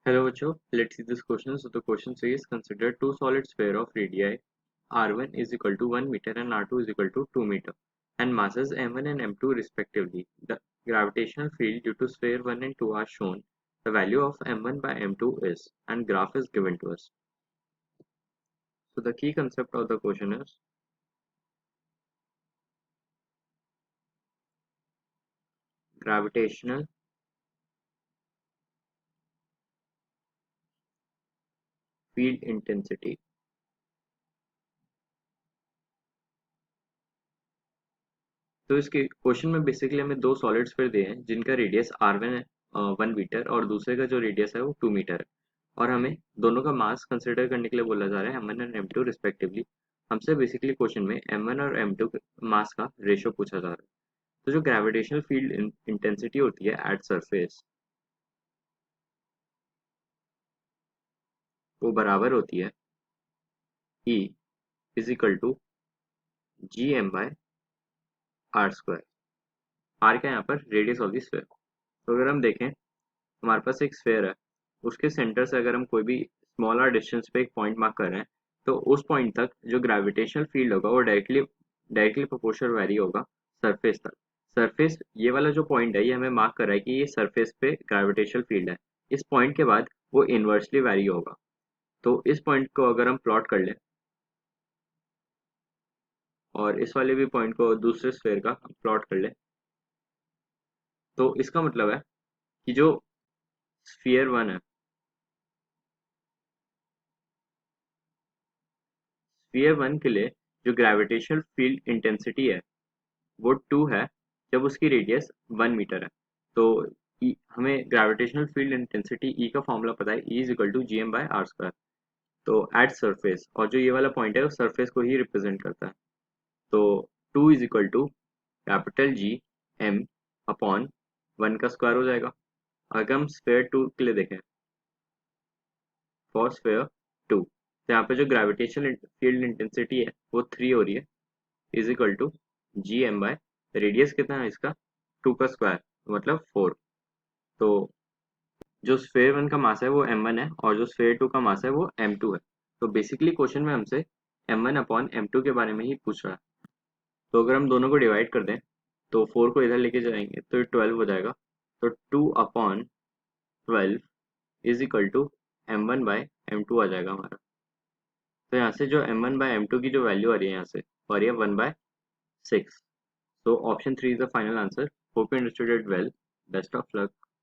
Hello बच्चों, let's see this question. So the question says consider two solid sphere of radii r1 is equal to 1 meter and r2 is equal to 2 meter and masses m1 and m2 respectively. The gravitational field due to sphere 1 and 2 are shown. The value of m1 by m2 is and graph is given to us. So the key concept of the question is gravitational field intensity. तो इसके question में basically हमें दो solid sphere दिए हैं जिनका radius r1 है 1 metre और दूसरे का जो रेडियस है वो 2 मीटर है और हमें दोनों का मास कंसिडर करने के लिए बोला जा रहा है m1 और m2 रिस्पेक्टिवली। हमसे बेसिकली क्वेश्चन में m1 और m2 मास का रेशियो पूछा जा रहा है। तो जो ग्रेविटेशनल फील्ड इंटेंसिटी होती है एट सरफेस वो बराबर होती है E is equal to G M by R square. R क्या है यहाँ पर रेडियस ऑफ द स्फीयर। तो अगर हम देखें हमारे पास एक स्फीयर है, उसके सेंटर से अगर हम कोई भी स्मॉलर डिस्टेंस पे एक पॉइंट मार्क कर रहे हैं तो उस पॉइंट तक जो ग्रेविटेशनल फील्ड होगा वो डायरेक्टली डायरेक्टली प्रोपोर्शनल वेरी होगा सरफेस तक। सरफेस ये वाला जो पॉइंट है ये हमें मार्क कर रहा है कि ये सरफेस पे ग्रेविटेशनल फील्ड है। इस पॉइंट के बाद वो इन्वर्सली वेरी होगा। तो इस पॉइंट को अगर हम प्लॉट कर लें और इस वाले भी पॉइंट को दूसरे स्फीयर का प्लॉट कर लें तो इसका मतलब है कि जो स्फीयर वन है, स्फीयर वन के लिए जो ग्रेविटेशनल फील्ड इंटेंसिटी है वो 2 है जब उसकी रेडियस 1 मीटर है। तो हमें ग्रेविटेशनल फील्ड इंटेंसिटी ई का फॉर्मूला पता है, E is equal to G M by R square. तो एट सरफेस और जो ये वाला पॉइंट है वो सरफेस को ही रिप्रेजेंट करता है। तो 2 is equal to capital G M upon 1 का स्क्वायर हो जाएगा। अगर हम स्फेयर 2 के लिए देखें फॉर स्फेयर 2 तो यहाँ पे जो ग्रेविटेशनल फील्ड इंटेंसिटी है वो 3 हो रही है is equal to G M by radius कितना है इसका 2 का स्क्वायर मतलब 4। तो जो स्फेयर वन का मास है वो m1 है और जो स्फेयर टू का मास है वो m2 है। तो बेसिकली क्वेश्चन में हमसे m1 अपॉन m2 के बारे में ही पूछ रहा है। तो अगर हम दोनों को डिवाइड कर दें तो 4 को इधर लेके जाएंगे तो ये 12 हो जाएगा। तो 2 upon 12 is equal to m1 by m2 आ जाएगा हमारा। तो यहाँ से जो m1 बाय m2 की जो वैल्यू आ रही है यहाँ से आ रही है 1/6। So option 3 is the final answer. Hope you understood it well. Best of luck.